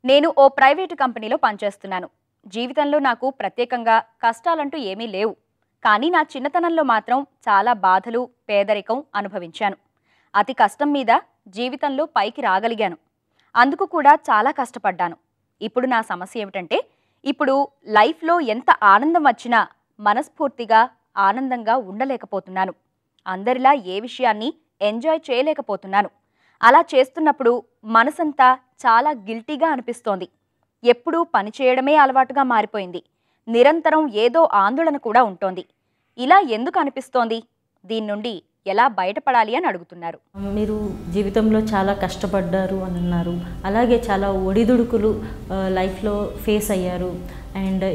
నేను ఓ ప్రైవేటు కంపెనీలో పనిచేస్తున్నాను. జీవితంలో నాకు ప్రత్యేకంగా కష్టాలంటూ ఏమీ లేవు. కానీ నా చిన్నతనంలో మాత్రం చాలా బాధలు, పేదరికం అనుభవించాను. అతి కష్టం మీద జీవితంలో పైకి రాగలిగాను. అందుకు కూడా చాలా కష్టపడ్డాను. ఇప్పుడు నా సమస్య ఏమిటంటే, ఇప్పుడు లైఫ్లో ఎంత ఆనందం వచ్చినా మనస్ఫూర్తిగా ఆనందంగా ఉండలేకపోతున్నాను. అందరిలా ఏ విషయాన్ని ఎంజాయ్ చేయలేకపోతున్నాను. అలా చేస్తున్నప్పుడు మనసంతా చాలా గిల్టీగా అనిపిస్తోంది. ఎప్పుడూ పని చేయడమే అలవాటుగా మారిపోయింది. నిరంతరం ఏదో ఆందోళన కూడా ఉంటోంది. ఇలా ఎందుకు అనిపిస్తోంది? దీని నుండి ఎలా బయటపడాలి అని అడుగుతున్నారు. మీరు జీవితంలో చాలా కష్టపడ్డారు అని అన్నారు. అలాగే చాలా ఒడిదుడుకులు లైఫ్లో ఫేస్ అయ్యారు. అండ్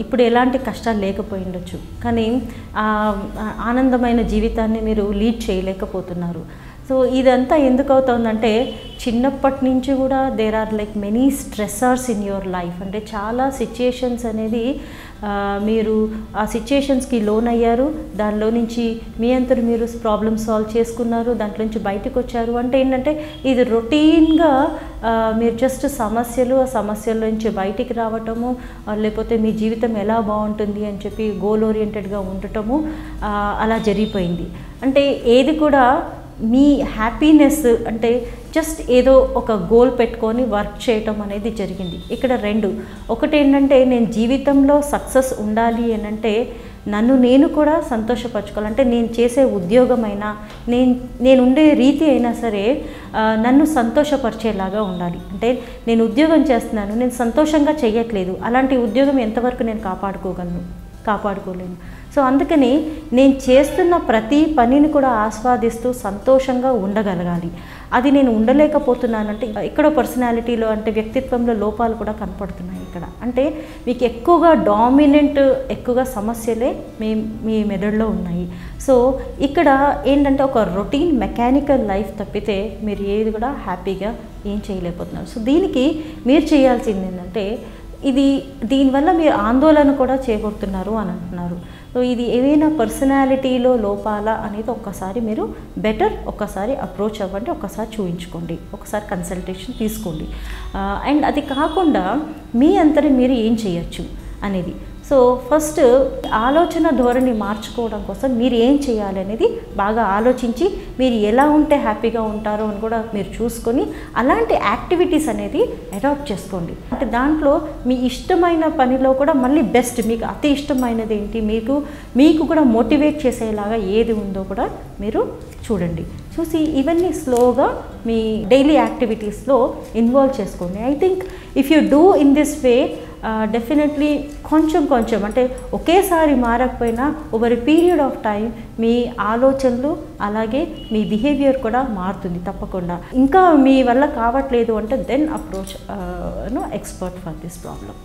ఇప్పుడు ఎలాంటి కష్టాలు లేకపోయి ఉండొచ్చు, కానీ ఆనందమైన జీవితాన్ని మీరు లీడ్ చేయలేకపోతున్నారు. సో ఇదంతా ఎందుకు అవుతుందంటే, చిన్నప్పటి నుంచి కూడా there are like many stressors in your life. అంటే చాలా సిచ్యుయేషన్స్ అనేది మీరు ఆ సిచ్యుయేషన్స్కి లోన్ అయ్యారు. దానిలో నుంచి మీ అంతరు మీరు ప్రాబ్లమ్ సాల్వ్ చేసుకున్నారు, దాంట్లో నుంచి బయటకు వచ్చారు. అంటే ఏంటంటే, ఇది రొటీన్గా మీరు జస్ట్ ఆ సమస్యల నుంచి బయటికి రావటము, లేకపోతే మీ జీవితం ఎలా బాగుంటుంది అని చెప్పి గోల్ ఓరియంటెడ్గా ఉండటము అలా జరిగిపోయింది. అంటే ఏది కూడా మీ హ్యాపీనెస్ అంటే జస్ట్ ఏదో ఒక గోల్ పెట్టుకొని వర్క్ చేయటం అనేది జరిగింది. ఇక్కడ ఒకటి ఏంటంటే, నేను జీవితంలో సక్సెస్ ఉండాలి అని అంటే నేను కూడా సంతోషపరచుకోవాలంటే, నేను చేసే ఉద్యోగమైనా నేను ఉండే రీతి అయినా సరే నన్ను సంతోషపరిచేలాగా ఉండాలి. అంటే నేను ఉద్యోగం చేస్తున్నాను, నేను సంతోషంగా చేయట్లేదు, అలాంటి ఉద్యోగం ఎంతవరకు నేను కాపాడుకోలేను. సో అందుకని నేను చేస్తున్న ప్రతి పనిని కూడా ఆస్వాదిస్తూ సంతోషంగా ఉండగలగాలి. అది నేను ఉండలేకపోతున్నానంటే ఇక్కడ పర్సనాలిటీలో అంటే వ్యక్తిత్వంలో లోపాలు కూడా కనపడుతున్నాయి. ఇక్కడ అంటే మీకు ఎక్కువగా సమస్యలే మీ మెదడులో ఉన్నాయి. సో ఇక్కడ ఏంటంటే, ఒక రొటీన్ మెకానికల్ లైఫ్ తప్పితే మీరు ఏది కూడా హ్యాపీగా ఏం చేయలేకపోతున్నారు. సో దీనికి మీరు చేయాల్సింది ఏంటంటే, దీనివల్ల మీరు ఆందోళన కూడా చేకూరుతున్నారు అని అంటున్నారు. సో ఇది ఏవైనా పర్సనాలిటీలో లోపాల అనేది ఒక్కసారి అప్రోచ్ అవ్వండి, ఒక్కసారి చూయించుకోండి, ఒకసారి కన్సల్టేషన్ తీసుకోండి. అండ్ అది కాకుండా మీ అంతటి మీరు ఏం చేయొచ్చు అనేది. సో ఫస్ట్ ఆలోచన ధోరణి మార్చుకోవడం కోసం మీరు ఏం చేయాలి అనేది బాగా ఆలోచించి, మీరు ఎలా ఉంటే హ్యాపీగా ఉంటారో అని కూడా మీరు చూసుకొని అలాంటి యాక్టివిటీస్ అనేది అడాప్ట్ చేసుకోండి. అంటే దాంట్లో మీ ఇష్టమైన పనిలో కూడా మళ్ళీ బెస్ట్, మీకు అతి ఇష్టమైనది ఏంటి, మీకు కూడా మోటివేట్ చేసేలాగా ఏది ఉందో కూడా మీరు చూసి ఇవన్నీ స్లోగా మీ డైలీ యాక్టివిటీస్లో ఇన్వాల్వ్ చేసుకోండి. I think if you do in this way definitely కొంచెం అంటే ఒకేసారి మారకపోయినా over a period of time మీ ఆలోచనలు అలాగే మీ బిహేవియర్ కూడా మారుతుంది తప్పకుండా. ఇంకా మీ వల్ల కావట్లేదు అంటే then approach expert for this problem.